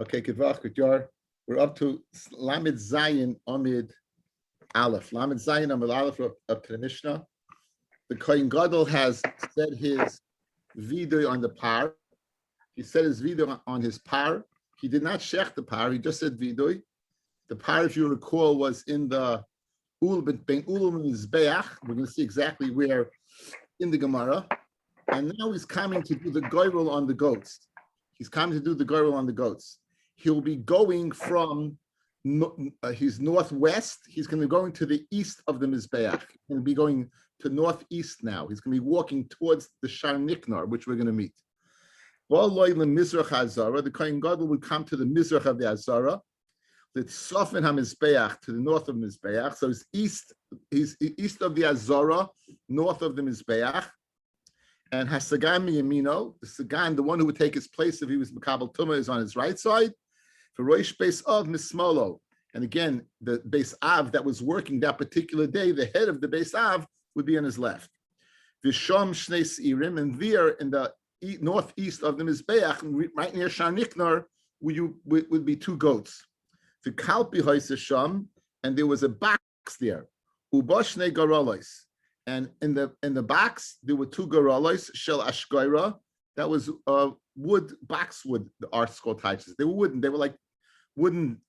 Okay, Kivach, we're up to Lamed Zayin Amid Aleph. Lamed Zayin Amid Aleph up to the Mishnah. The Kohen Gadol has said his vidoy on the par. He said his vidoy on his par. He did not shech the par. He just said vidoy. The par, if you recall, was in the Ben Ulum and Mizbeach. We're going to see exactly where in the Gemara. And now he's coming to do the goyrel on the goats. He's coming to do the goyrel on the goats. He'll be going from his northwest. He's going to be going to the east of the Mizbeach. He's going to be going to northeast now. He's going to be walking towards the Shar Niknar, which we're going to meet. The Kohen Gadol would come to the Mizrach of the Azara. It's Sofin HaMizbeach, to the north of Mizbeach. So he's east of the Azara, north of the Mizbeach. And Hasagan Miyamino, the Sagan, the one who would take his place if he was Makabal Tumah, is on his right side. For Roish Beis Av Mismolo. And again, the Beis Av that was working that particular day, the head of the Beis Av would be on his left. Vishom Shnei Seirim, and there in the northeast of the Mizbeach, right near Shar Niknar, would be two goats. The Kalpi Hoysesham, and there was a box there. Uboshnei Garolos. And in the box, there were two garolos, shel ashgoira, that was wood, boxwood, the art school types. They were wooden, they were like wooden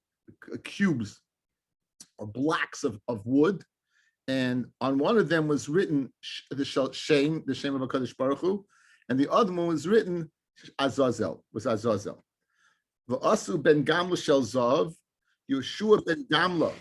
cubes or blocks of wood. And on one of them was written the shame of HaKadosh Baruch Hu, and the other one was written Azazel, V'asu ben Gamla shel Zav, Yeshua ben Gamla,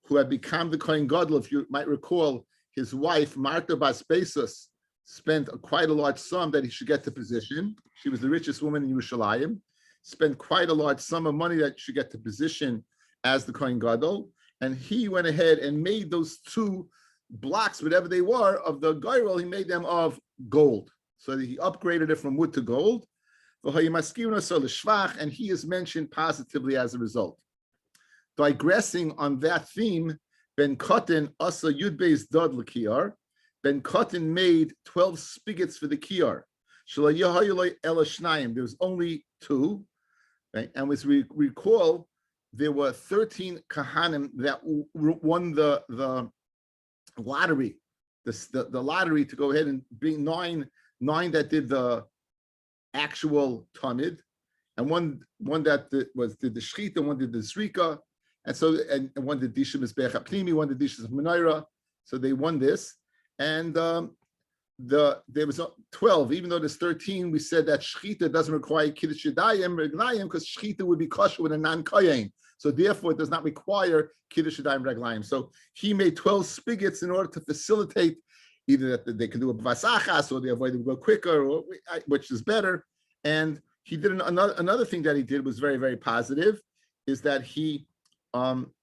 who had become the Kohen Gadol, if you might recall. His wife, Martha Bas Besos, spent quite a large sum that he should get the position. She was the richest woman in Yerushalayim, spent quite a large sum of money that she should get the position as the Kohen Gadol. And he went ahead and made those two blocks, whatever they were, of the goyrel, he made them of gold. So he upgraded it from wood to gold. And he is mentioned positively as a result. Digressing on that theme, Ben Kotin asa Yud Beis Dod l'kiyar. Ben Kotin made 12 spigots for the kiyar. There was only two, right? And as we recall, there were 13 kahanim that won the lottery, the lottery to go ahead and bring nine that did the actual tamid, and one that did the shchita, one did the zrika. And so, and one did Disha Mizbeach HaPnimi, one did Disha Menorah. So they won this. And there was 12, even though there's 13, we said that Shechita doesn't require Kiddush Yadayim, Reglayim, because Shechita would be kosher with a non-Kohen. So therefore, it does not require Kiddush Yadayim, Reglayim. So he made 12 spigots in order to facilitate either that they can do a B'vasachas or they avoid them go quicker, or which is better. And he did another thing that he did was very, very positive, is that he,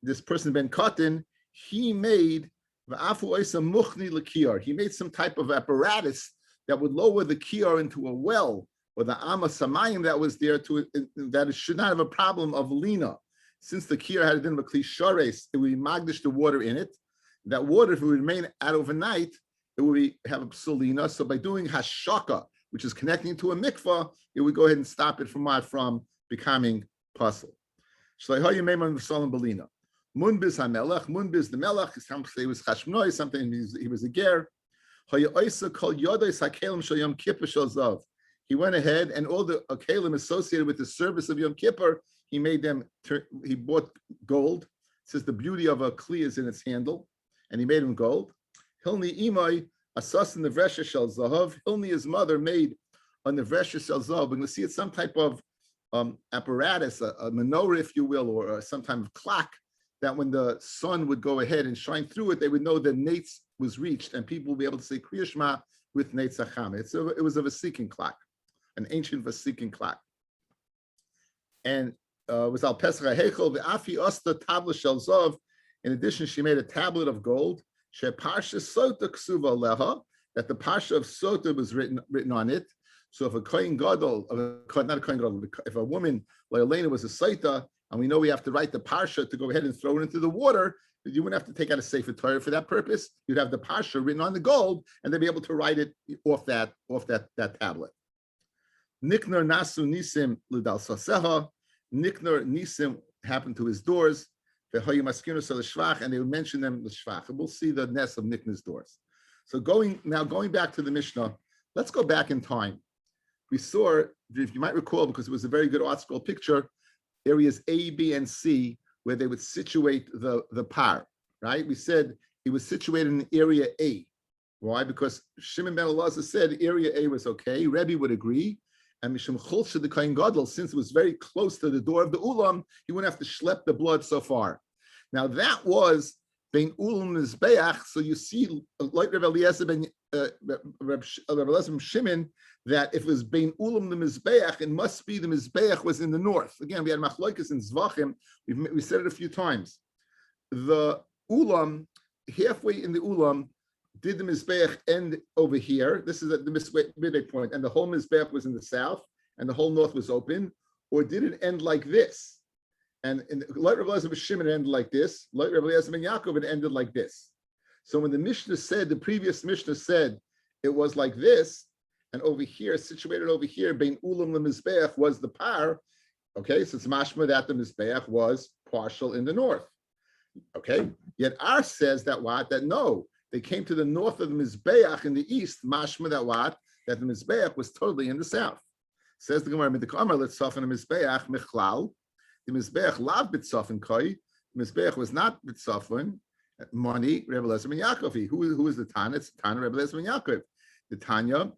this person Ben Kotin, he made some type of apparatus that would lower the kiyar into a well, or the amma samayim that was there that it should not have a problem of lina. Since the kiyar had been a kli shares, it would be magdish the water in it. That water, if it would remain out overnight, it would have a psulina. So by doing hashaka, which is connecting to a mikvah, it would go ahead and stop it from becoming puzzle. Munbiz HaMelech, Munbiz the Melech, he was Chashmnoi, something he was a ger. He went ahead and all the kalim associated with the service of Yom Kippur, he made them, he bought gold. It says the beauty of a kli is in its handle, and he made them gold. Hilni Imai, Asas in the Vresha Shel Zahav, Hilni, his mother, made on the Vresha Shel Zahav. We're going to see it's some type of apparatus, a menorah, if you will, or some type of clock, that when the sun would go ahead and shine through it, they would know the Nates was reached, and people would be able to say Kriya Shema with Nates Acham. It was a Vasikin clock, an ancient Vasikin clock. And it was Al Pesach HaHechel, the Afi Osta Tabla Shel Zav. In addition, she made a tablet of gold, She Parsha Sota Ksuva Leha, that the Parsha of Sota was written on it. So if a Kohen Gadol, not a Kohen Gadol, if a woman like Elena was a Saita, and we know we have to write the Parsha to go ahead and throw it into the water, you wouldn't have to take out a Sefer Torah for that purpose. You'd have the Parsha written on the gold, and they'd be able to write it off that tablet. Nikner Nasu Nisim Lidal Saseha, Nikner Nisim happened to his doors. And they would mention them in the Shvach. And we'll see the ness of Nikner's doors. So going back to the Mishnah, let's go back in time. We saw, if you might recall, because it was a very good art scroll picture, areas A, B, and C, where they would situate the par, right? We said it was situated in area A. Why? Because Shimon ben Elazar said area A was okay. Rebbe would agree. And Mishum Chulsha the Kohen Gadol, since it was very close to the door of the Ulam, he wouldn't have to schlep the blood so far. Now that was Bein Ulam Mizbeach. So you see, like Rabbi Eliezer ben Shimon, that if it was Bein Ulam the Mizbeach, it must be the Mizbeach was in the north. Again, we had Machloikas and Zvachim. We said it a few times. The Ulam, halfway in the Ulam, did the Mizbeach end over here? This is at the midway point, and the whole Mizbeach was in the south, and the whole north was open, or did it end like this? And like Rabbi Eliezer ben Shimon, it ended like this. Like Rabbi Eliezer ben Yaakov, it ended like this. So when the Mishnah said, the previous Mishnah said it was like this, and over here, situated over here, Bein Ulam the Mizbeach was the par. Okay, so it's mashma that the Mizbeach was partial in the north. Okay, yet our says that what? That no. They came to the north of the Mizbeach in the east, mashma that what? That the Mizbeach was totally in the south. Says the Gemara, let's soften the Mizbeach, michlal. The Mizbeach lav b'tzofin koi. The Mizbeach was not b'tzofin. Money, Rebbe Eliezer ben Yaakov. Who is the Tanya? It's Tanya, Rebbe Eliezer ben Yaakov. The Tanya,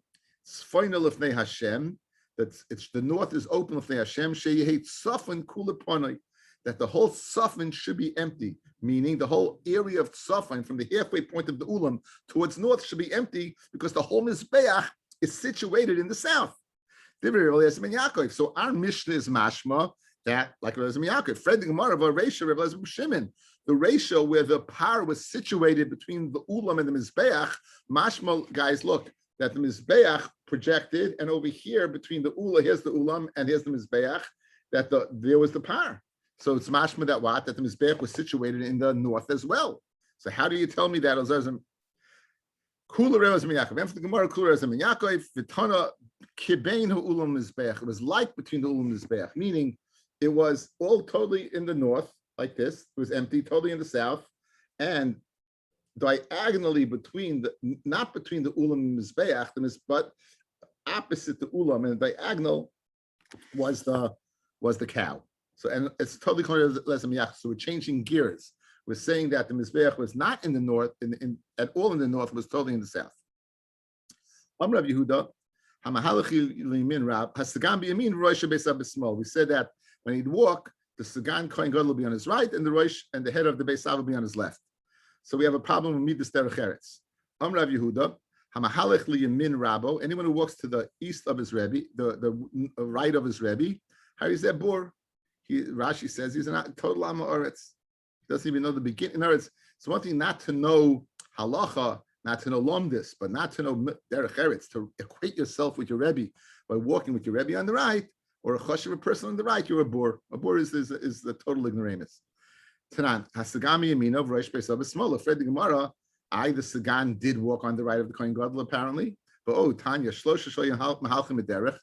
Sfoina lefnei Hashem, that it's the north is open lefnei Hashem, sheyehet sofin kula ponoi, that the whole sofin should be empty. Meaning the whole area of Tzafon from the halfway point of the Ulam towards north should be empty because the whole Mizbeach is situated in the south. So our Mishnah is mashma that, like Rabbi Yaakov, Fred the Gemara of a ratio, Rabbi Shimon, the ratio where the par was situated between the Ulam and the Mizbeach, mashma, guys, look, that the Mizbeach projected, and over here between the Ulam, here's the Ulam and here's the Mizbeach, that there was the par. So it's mashma that what? That the Mizbeach was situated in the north as well. So how do you tell me that? Kula Rebbe Yaakov. And for the Gemara, Kula Rebbe Yaakov, Vitana Kibein Ulam Mizbeach. It was like between the Ulam Mizbeach, meaning it was all totally in the north, like this. It was empty, totally in the south, and diagonally between not between the Ulam and Mizbeach, but opposite the Ulam, and the diagonal was the cow. So, and it's totally clear as a So we're changing gears. We're saying that the Mizbeach was not in the north, at all in the north, it was totally in the south. Rabbi Yehuda, we said that when he'd walk, the Sagan Kohen Gadol will be on his right, and the Rosh and the head of the Beis Av will be on his left. So we have a problem with Midas Derech Eretz. Rabbi Yehuda, Hamahalech liyamin Rabo, anyone who walks to the east of his Rebbe, the right of his Rebbe, how is that bor? Rashi says he's a total Amma Oretz. He doesn't even know the beginning. In other words, it's one thing not to know halacha, not to know lomdis, but not to know derech eretz, to equate yourself with your Rebbe by walking with your Rebbe on the right, or a choshev person on the right, you're a bor. A bor is the total ignoramus. Tanan, hasagami yaminov rosh beisav smola. Fred the Gemara, the Sagan did walk on the right of the Kohen Gadol apparently, but Tanya, shlosha shoyim mahalchim derech,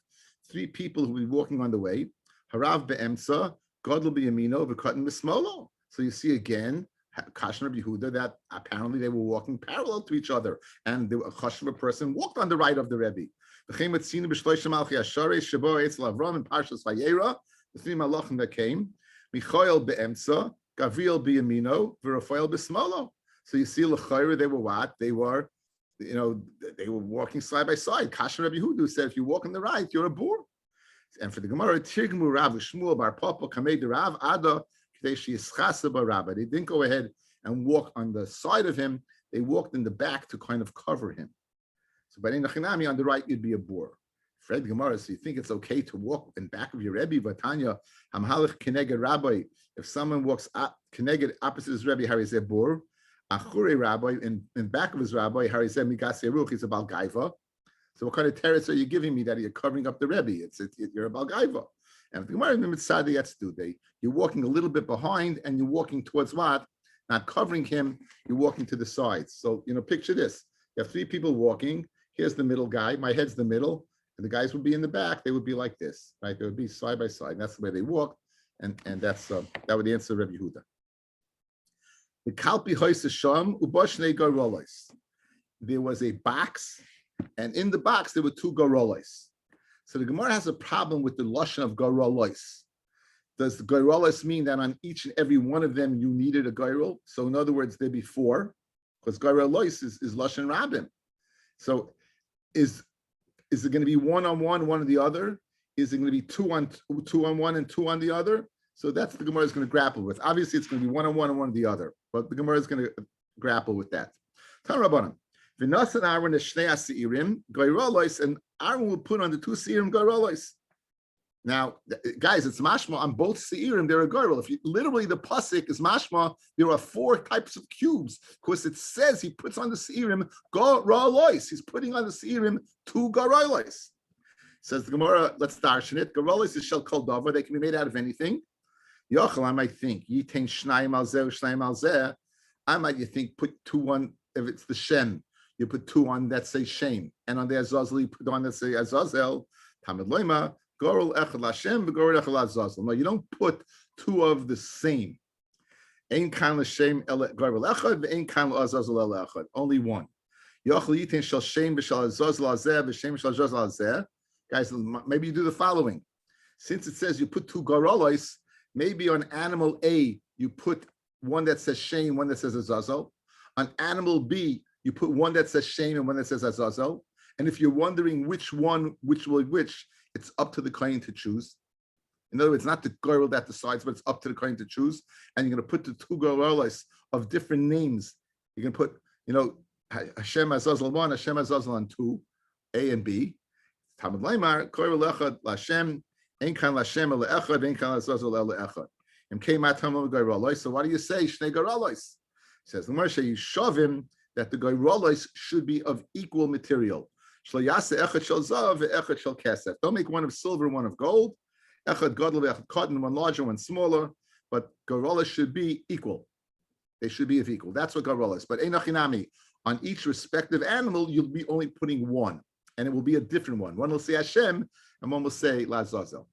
3 people who will be walking on the way. Harav be'emsa, Gadol b'yamino, v'katan b'smolo. So you see again, Kashna Rabbi Yehuda, that apparently they were walking parallel to each other, and the Chashva person walked on the right of the Rebbe. The 3 malachim that came, Michael be'emsa, Gavriel b'yamino, v'Rafael b'smolo. So you see, l'chayra, they were what? They were walking side by side. Kashna Rabbi Yehuda said, if you walk on the right, you're a bor. And for the Gemara, Tirgmu Rav Shmuel Bar Papa Kamei Rav Ada Kadeshi Yischasa Bar Rabba. They didn't go ahead and walk on the side of him. They walked in the back to kind of cover him. So by Nachinami on the right, you'd be a bor. Fred Gemara, so you think it's okay to walk in back of your Rebbe? Vatanya Hamhalach Keneged Rabbi. If someone walks Keneged opposite his Rebbe, Harry said bor. Achure Rabbi in back of his Rabbi, Harry said Migas Yeruch. He's a Balgaiva. So what kind of terrorists are you giving me that you're covering up the Rebbe? You're a Balgaiva. And the Gemara in you're walking a little bit behind and you're walking towards what? Not covering him, you're walking to the sides. So, picture this. You have 3 people walking. Here's the middle guy. My head's the middle. And the guys would be in the back. They would be like this, right? They would be side by side. And that's the way they walked. and that's that would answer Rabbi Yehuda. The kalpi hois sham uboshne garolos. There was a box, and in the box there were 2 garolos. So the Gemara has a problem with the lashon of garolos. Does the garolos mean that on each and every one of them you needed a garol? So in other words, there'd be 4, because garolos is lashon rabim. So is it going to be 1 on 1, 1 on the other? Is it going to be 2 on 1 and 2 on the other? So that's the Gemara is going to grapple with. Obviously, it's going to be 1 on 1 and 1 on the other, but the Gemara is going to grapple with that. V'nas and Aaron is shnei asirim garolos, and Aaron will put on the 2 seirim garolos. Now, guys, it's mashma on both seirim. They're a garol. If you literally the pasuk is mashma, there are 4 types of cubes because it says he puts on the seirim garolos. He's putting on the seirim 2 garolos. Says the Gemara, let's darshan it. Garolos is shel kol davar. They can be made out of anything. Yochel, I might think yitain shnayim al zeh, shnayim al zeh. I might you think put 2 on if it's the shem. You put 2 on that say shem, and on the azazel you put on that say azazel. Tamid loima gorol echad lashem v'gorol echad azazel. No, you don't put 2 of the same. Ein kan l'shem gorol echad v'ein kan l'azazel el echad. Only 1. Yochel yitin shel shem v'shel azazel azeh v'shem shel azazel azeh. Guys, maybe you do the following. Since it says you put 2 garolos, maybe on animal A you put 1 that says shem, 1 that says azazel. On animal B you put 1 that says shem and 1 that says azazel. And if you're wondering which one, which, it's up to the kohen to choose. In other words, not the garol that decides, but it's up to the kohen to choose. And you're going to put the 2 garolos of different names. You can put, Hashem azazel 1, Hashem azazel on 2, A and B. Talmud Leimar, Korel Echad Lashem, Ein Kan Lashem Ele Echad, Ein Kan Azazel Ele Echad. So why do you say Shnei Garolos? Says the Moshe Yishavim that the Garolos should be of equal material. Don't make 1 of silver, 1 of gold. Echad Gadol, Echad Cotton, 1 larger, 1 smaller. But Garolos should be equal. They should be of equal. That's what Garolos. But Einachinami, on each respective animal, you'll be only putting 1. And it will be a different one. One will say Hashem, and one will say Lazazel.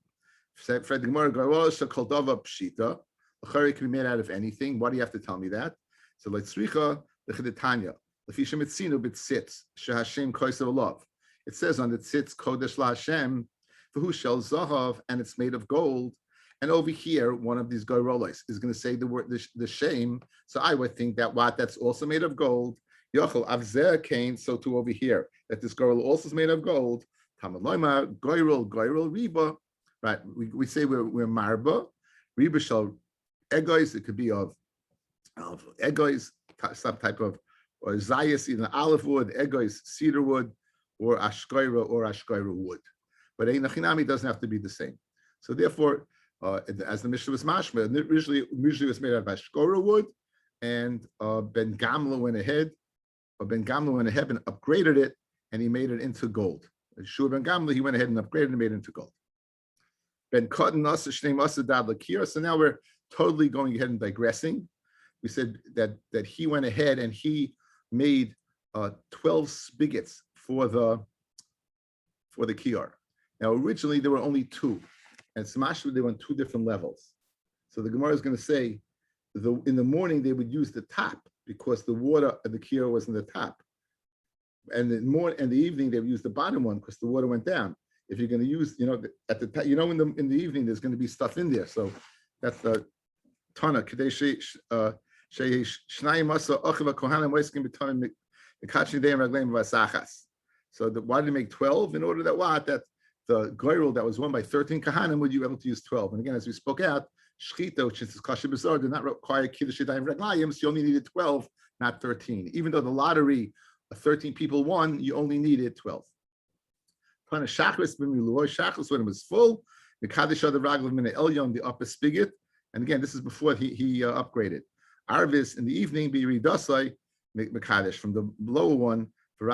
Fred the Gemara, Garolos Shakaldava Pshita. The Chari can be made out of anything. Why do you have to tell me that? So Leitzricha, the Chedetanya, Lefishem Etzinu B'tzitz, Shehashem Koisav Alav. It says on the tzitz Kodesh La Hashem, V'hu Shel Zahav, and it's made of gold. And over here, one of these Garolos is going to say the word the shame. So I would think that that's also made of gold. Yochel Avzeh Kain, so too over here, that this girl also is made of gold. Talmud Loima, Goyrel, Riba. Right, we say we're Marba. Riba shall egois, it could be of egois, some type of, or zayas, either olive wood, egois, cedar wood, or ashkoira wood. But Einachinami doesn't have to be the same. So therefore, as the Mishnah was mashma, originally was made out of ashkoira wood, and Ben Gamla went ahead and upgraded it, and he made it into gold. Shua Ben Gamla, he went ahead and upgraded and made it into gold. Ben Cotton Asa Shnei Asa Dad Lakir. So now we're totally going ahead and digressing. We said that he went ahead and he made 12 spigots for the kiyar. Now originally there were only 2, and Samashva they were on 2 different levels. So the Gemara is going to say in the morning they would use the top because the water of the kiyar was in the top, and in the evening they would use the bottom one because the water went down. If you're going to use, at the top, in the evening there's going to be stuff in there. So that's the Tana. So why did they make 12? In order that the goyrel that was won by 13 kahanim would you be able to use 12? And again, as we spoke out, shchita, which is kasher b'zor, did not require kiddush yadayim reglayim, so you only needed 12, not 13. Even though the lottery, 13 people won, you only needed 12. Shachris when it was full, the elyon, the upper spigot, and again, this is before he upgraded. Arvis in the evening, be ridasai mekadesh from the lower one for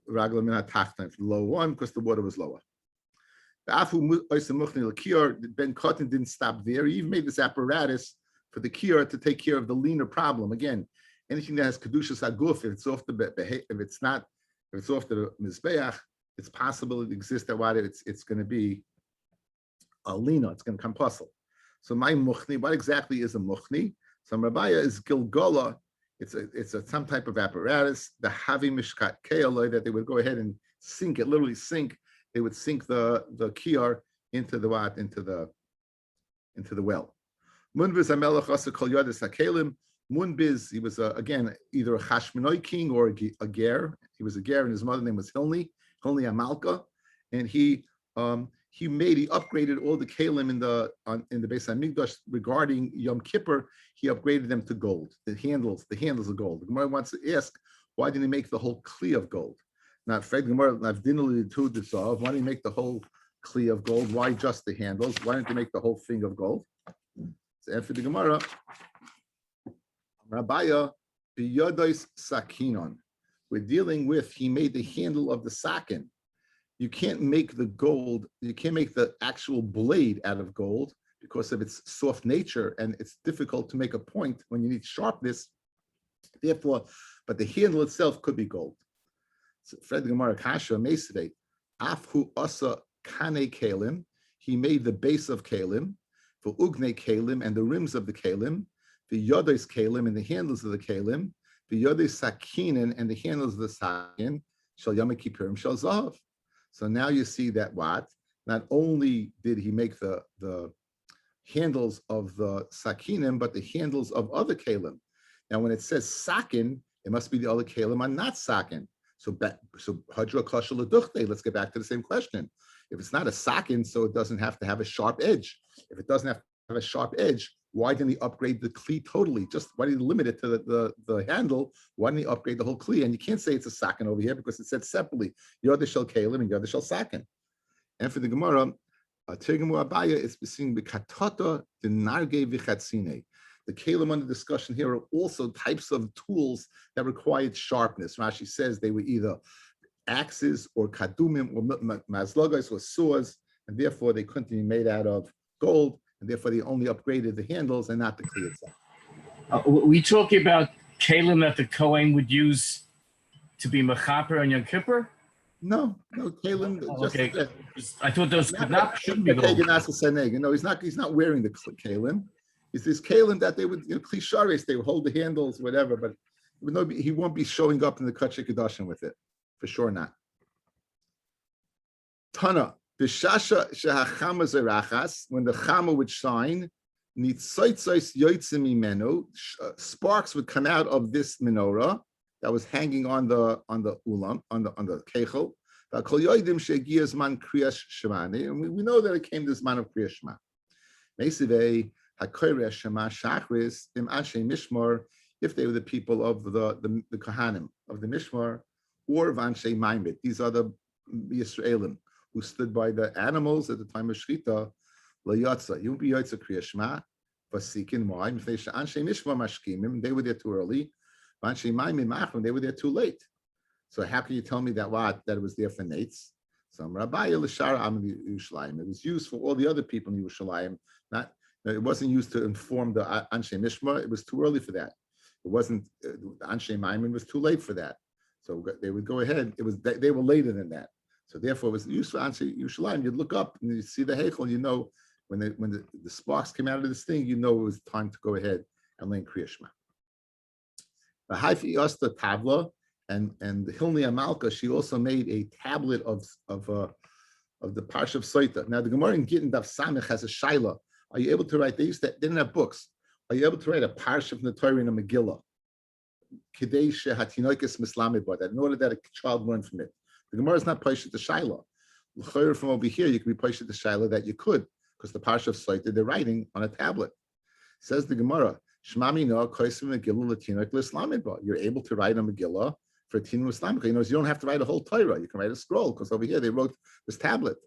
ragla min hatachton, from the lower one because the water was lower. Ben Cotton didn't stop there. He even made this apparatus for the kiyar to take care of the leaner problem. Again, anything that has kedushas haguf, if it's off the mizbeach, it's possible it exists that water it's going to be a lina, it's going to come puzzle. So my muchni, what exactly is a muchni? So Rabbi is gilgola. It's some type of apparatus, the havi mishkat ke'aloi, that they would go ahead and sink it, literally sink. They would sink the kiyar into the what? Into the well. Munbiz hamelech asa kol yodis hakelim. Munbiz, he was again either a Chashmonai king or a ger. He was a ger, and his mother name was Hilni Amalka, and he upgraded all the kelim in the Beis Hamikdash regarding Yom Kippur. He upgraded them to gold. The handles of gold. The Gemara wants to ask, why didn't he make the whole kli of gold? Not Fred Gemara, why didn't he make the whole kli of gold? Why just the handles? Why didn't they make the whole thing of gold? So after the Gemara, Rabbiya biyodos sakinon. We're dealing with, he made the handle of the sakin. You can't make the gold, you can't make the actual blade out of gold because of its soft nature, and it's difficult to make a point when you need sharpness. Therefore, but the handle itself could be gold. So Fred Gemara Kasha Mesve, Afhu Asa Kane Kalim, he made the base of Kalim, for Ugne Kalim and the rims of the Kalim, the Yodes Kalim and the handles of the Kalim, the Yodes Sakinin and the handles of the Sakin, Shal Yom Kippurim Shal Zahav. So now you see that not only did he make the handles of the sakinim, but the handles of other kalim. Now, when it says sakin, it must be the other kalim are not sakin. So hadra kasha leduchte. Let's get back to the same question. If it's not a sakin, so it doesn't have to have a sharp edge. If it doesn't have to have a sharp edge, why didn't he upgrade the kli totally? Just why did he limit it to the handle? Why didn't he upgrade the whole kli? And you can't say it's a sakin over here because it said separately, Yoda shel kalim and Yoda shel sakin. And for the Gemara, Tirgemu Abaya is saying b'katata denarge v'chatzine. The kalim under discussion here are also types of tools that required sharpness. Rashi says they were either axes or kadumim or mazlogos or saws, and therefore they couldn't be made out of gold. And therefore they only upgraded the handles and not the kli itself. We talking about kalim that the Kohen would use to be mechaper on Yom Kippur? No, kalim. Okay, I thought those shouldn't be gold. No, he's not wearing the kalim. It's this kalim that they would, klishares, they would hold the handles, whatever, but he won't be showing up in the Kachei Kedashim with it, for sure not. Tana. B'shasha shehachama zerachas, when the chama would shine, nitzaitzais yotzim imenu, sparks would come out of this menorah that was hanging on the ulam, on the kechel. V'kol yoidim shegias man kriyas shemani, and we know that it came this man of kriyas shema. Meisivei hakoyres shema shachris im anshe mishmar, if they were the people of the kohanim of the mishmar, or vanshe maimed. These are the Yisraelim who stood by the animals at the time of Shechita, Layatza, you be Yatza Kriya Shema, Vasikin Moim, Anshe Mishma Mashkimim, they were there too early, Anshe Maimim Machim, they were there too late. So how can you tell me that it was there for Nates? Some Rabbi L'Shara Am Yerushalayim. It was used for all the other people in Yerushalayim. It wasn't used to inform the Anshe Mishma. It was too early for that. It wasn't Anshe Maimim was too late for that. So they would go ahead. They were later than that. So therefore, it was used for Anshe Yerushalayim. You'd look up and you see the heichel. You know when the sparks came out of this thing, you know it was time to go ahead and learn Kriya Shema. The Haifi Yasta Tavla and the Hilni Amalka, she also made a tablet of the Parsha of Soita. Now the Gemara in Gittin Daf Samech has a shaila. Are you able to write? They didn't have books. Are you able to write a Parsha from the Torah in a Megillah? Kidei shehatinoikis mislamid, in order that a child learn from it. The Gemara is not Paishat the Shaila. From over here, you can be Paishat the Shaila that you could, because the Parsha of Soita, they're writing on a tablet. Says the Gemara, Shmami no koisim Megillah latinoik l'islamid. You're able to write a Megillah for Tinu Islamika. You don't have to write a whole Torah. You can write a scroll, because over here they wrote this tablet.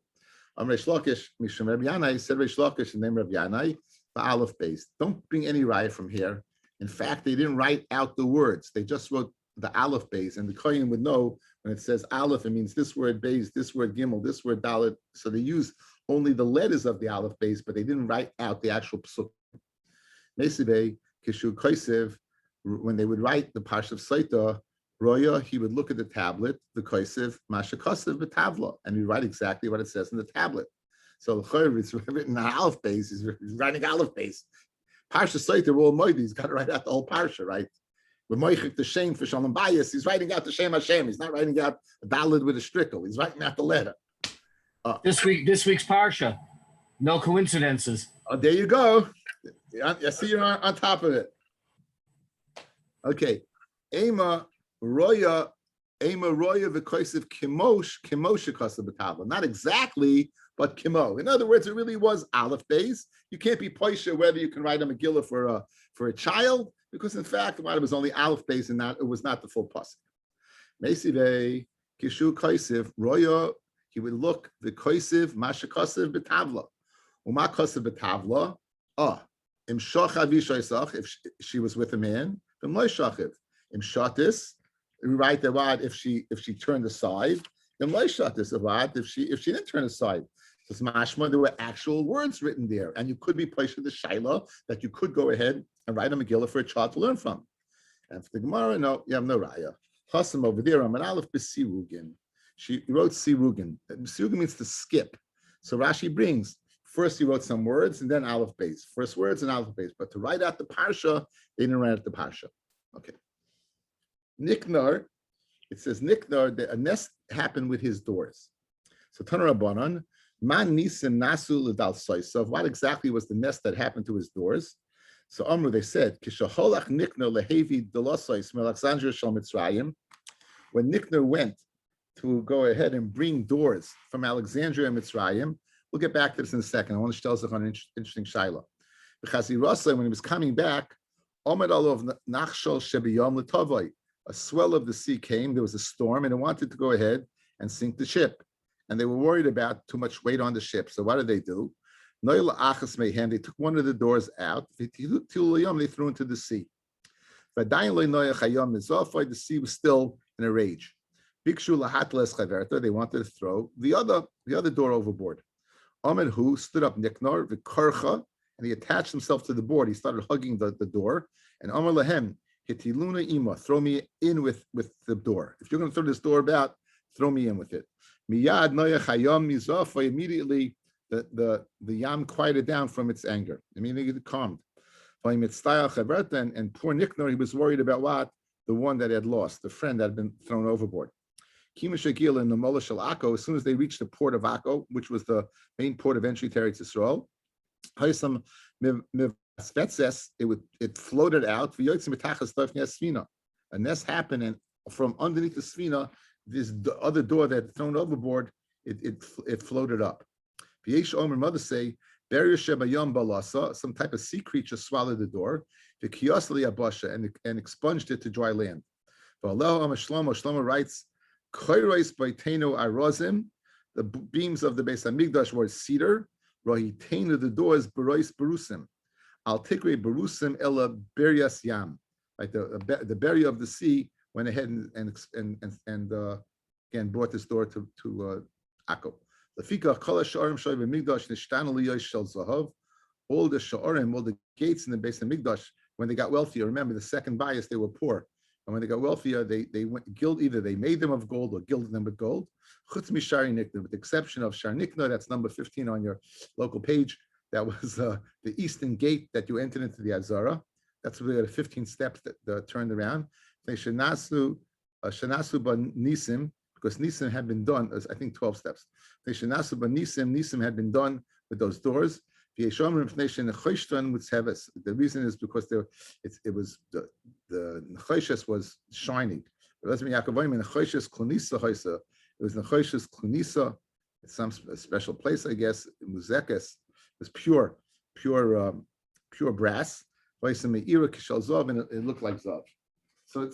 Reish Lakish, Mishum Rabbi Yanai, said Reish Lakish, the name Rabbi Yanai, the Aleph base. Don't bring any riot from here. In fact, they didn't write out the words. They just wrote the Aleph base, and the Kohen would know when it says Aleph, it means this word base, this word Gimel, this word Dalet. So they used only the letters of the Aleph base, but they didn't write out the actual psuk. Mesibei, Kishu Koisev, when they would write the Parsha of Soita, Roya, he would look at the tablet, the Koisev, Masha Kosev, the Tavla, and he'd write exactly what it says in the tablet. So it's written on Aleph base. He's writing Aleph base. Parsha Saita Rol Moed. He's got to write out the whole parsha, right? With Moichik the Shem for Shalom Bayis, he's writing out the Shem Hashem. He's not writing out a ballad with a strickle. He's writing out the letter. This week's parsha. No coincidences. Oh, there you go. I see you're on top of it. Okay. Ema Roya v'koisiv kimosh kosav b'tavla. Not exactly, but kimo. In other words, it really was Aleph base. You can't be poisha whether you can write a Megillah for a child, because in fact, it was only Aleph base and it was not the full pasuk. Meisive kishu koisiv roya. He would look the koisiv masha kosav b'tavla. Uma kosav b'tavla. Im shochav yishaysach, if she was with a man. Im loy shachiv. Im shatis. We write the word if she turned aside. Then loy shatis avad if she didn't turn aside. So mashma, there were actual words written there, and you could be placed with the shaila that you could go ahead and write a Megillah for a child to learn from. And for the Gemara, no, you have no raya. Chasam over there, I'm an aleph b'sirugin. She wrote sirugin. Sirugin means to skip. So Rashi brings, first he wrote some words and then aleph base. First words and aleph base. But to write out the parsha, they didn't write out the parsha. Okay. Niknar, it says Niknar, that a nest happened with his doors. So Tana Rabbanan, Man Nisim Nasu L'dal Soisav. What exactly was the nest that happened to his doors? So Amru, they said, Kishaholach Niknar Lehevi Delosois Melachzandria Shal Mitzrayim. When Niknar went to go ahead and bring doors from Alexandria and Mitzrayim, we'll get back to this in a second. I want to tell you an interesting shaila. Because he when he was coming back, Omed Alov Nachshol Shebiyom L'Tovoi. A swell of the sea came, there was a storm, and it wanted to go ahead and sink the ship. And they were worried about too much weight on the ship. So what did they do? They took one of the doors out, they threw into the sea. The sea was still in a rage. They wanted to throw the other door overboard. Ahmed who stood up Niknar, and he attached himself to the board. He started hugging the door. And Amar Lahem, Hitiluna Ima, throw me in with the door. If you're going to throw this door about, throw me in with it. Miyad Noyach Hayam Mizafa, immediately the yam quieted down from its anger. Immediately it calmed. And poor Niknar, he was worried about what? The one that had lost, the friend that had been thrown overboard. Kima Shagil and the Mola Shal Akko, as soon as they reached the port of Akko, which was the main port of entry to Eretz Yisrael, it floated out. A nest happened, and from underneath the svina, this other door that had thrown overboard, it floated up. Omer mother say, some type of sea creature swallowed the door, and expunged it to dry land. Shlomo writes, the beams of the Beis Hamikdash were cedar, the doors berusim. Al tikre berusim ella berias yam, like the berry of the sea went ahead and again brought this door to Akko. Lefika kol ha'sharim shoy b'mikdash nishtanu liyosh shel zahav. All the sha'arim, all the gates in the Beis Hamikdash, when they got wealthier, remember the second bias, they were poor. And when they got wealthier, they went either they made them of gold or gilded them with gold. Chutz mishari nikna, with the exception of Shar Nikna, that's number 15 on your local page. That was the eastern gate that you entered into the Azara. That's where the 15 steps that turned around. They shanasu nisim, because nisim had been done, I think 12 steps. They shanasu nisim had been done with those doors. The reason is because it was the nechoshes was shiny. It was nechoshes klunisa. It's some special place, I guess. Muzekes was pure brass. And it looked like zav. So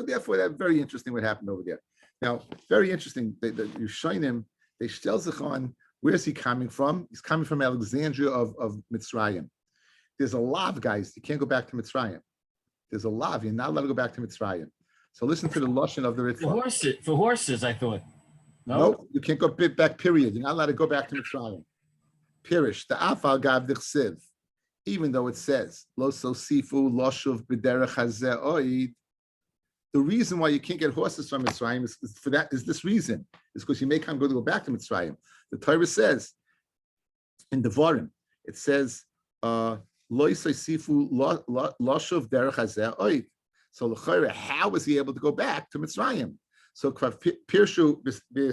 therefore that's very interesting what happened over there. Now, very interesting that you shine him. They stel sich on. Where's he coming from? He's coming from Alexandria of Mitzrayim. There's a lav, guys. You can't go back to Mitzrayim. There's a lav. You're not allowed to go back to Mitzrayim. So listen to the lashon of the Ritva. For horses, I thought. No, you can't go back, period. You're not allowed to go back to Mitzrayim. Pirish, the afal gav dichsiv. Even though it says, lo sosifu loshuv b'derech hazeh oid, the reason why you can't get horses from Mitzrayim is this reason. It's because you may come go back to Mitzrayim. The Torah says, in Devarim, it says, Lo yisaysifu loshuv derech hazeh oid. So l'chayre, how was he able to go back to Mitzrayim? So Pirshu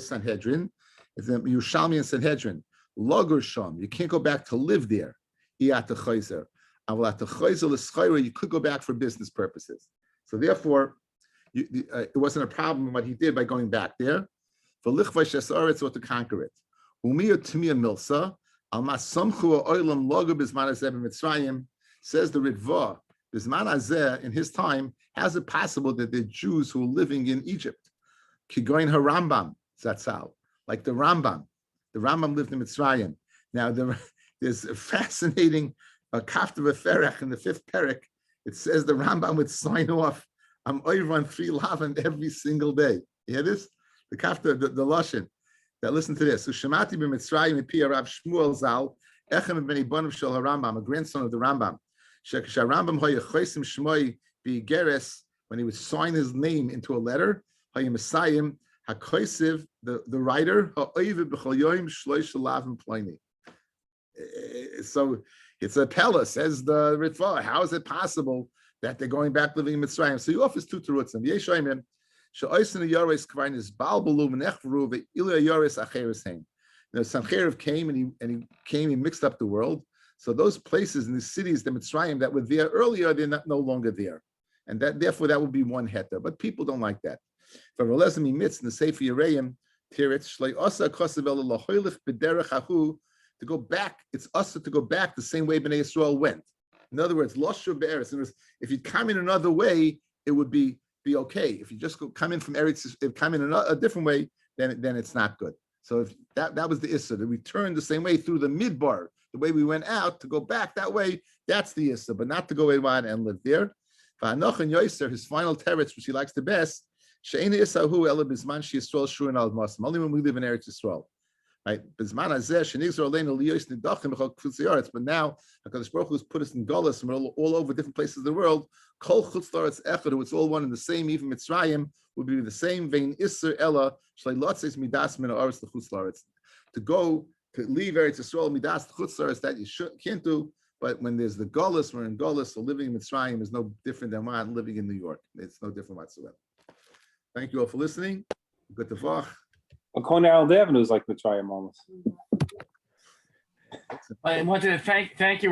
Sanhedrin, it's the Yerushalmi and Sanhedrin. Logur sham, you can't go back to live there. Iyat chayzer, aval at chayzer l'schayre, you could go back for business purposes. So therefore, it wasn't a problem what he did by going back there. For lichvay shesaretz, or to conquer it. Umiya tmiya milsa alma samchu oilam logur bizman hazeh b'Mitzrayim, says the Ritva. Bizman hazeh in his time, how's it possible that the Jews who are living in Egypt, Kigoin HaRambam, Zatzal, like the Rambam lived in Mitzrayim. Now there's a fascinating Kafta V'Ferech in the 5th Perek. It says the Rambam would sign off, I'm over on 3 Lavan every single day. You hear this? The Kafta, the Lashon. Now listen to this. So Shemati b'Mitzrayim Pi Rav Shmuel Zal, Echem b'nei Bonav Shel HaRambam, a grandson of the Rambam. Rambam hoya chosim shmoi b'igeres, when he would sign his name into a letter, hoya Messiah hakoisiv, the writer, ha'oiv b'chol yoim shloish lavim ploini. So it's a palace, says the Ritva. How is it possible that they're going back living in Mitzrayim? So he offers 2 terutzim. Yeshoimim she'oisin yoris kvain is balbalu v'nechvru ve'ilia yoris acheres heim. Sancheriv came and he mixed up the world. So those places in the cities, the Mitzrayim that were there earlier, they're no longer there, and therefore that would be one heta. But people don't like that. For Rolezim Mitz in the Sefer Yereim, Tiritz Shlei Osa Kosavel Lahoilich B'derech Hahu, to go back. It's also to go back the same way Bnei Yisrael went. In other words, Loshu Be'eretz. If you come in another way, it would be okay. If you just come in from Eretz, come in a different way, then it's not good. So if that was the Issa, to return the same way through the Midbar, the way we went out, to go back that way, that's the Issa, but not to go away and live there. V'anoch and Yoser, his final teretz, which he likes the best, She'ena Isahu Ela Bizman Yisrael Shurin Al Masam. Only when we live in Eretz Yisrael, right? Bizman Azeh Shenigzor Aleinu Liyos Nidachim B'Chol Chutz Yaretz. But now Hakadosh Baruch Hu has put us in Golas and we're all over different places of the world. Kol Chutz Yaretz Echad, it's all one and the same. Even Mitzrayim would be the same. Vein Isser Ela Shlei Lotzes Midas Min Haaretz L'Chutz Yaretz. To leave Eretz Yisrael Midas L'Chutz Yaretz, that you can't do. But when there's the Golas, we're in Golas. So living in Mitzrayim is no different than living in New York. It's no different whatsoever. Thank you all for listening. Good to vach. Well, Cornell Avenue is like Mitzrayim almost. I wanted to thank you.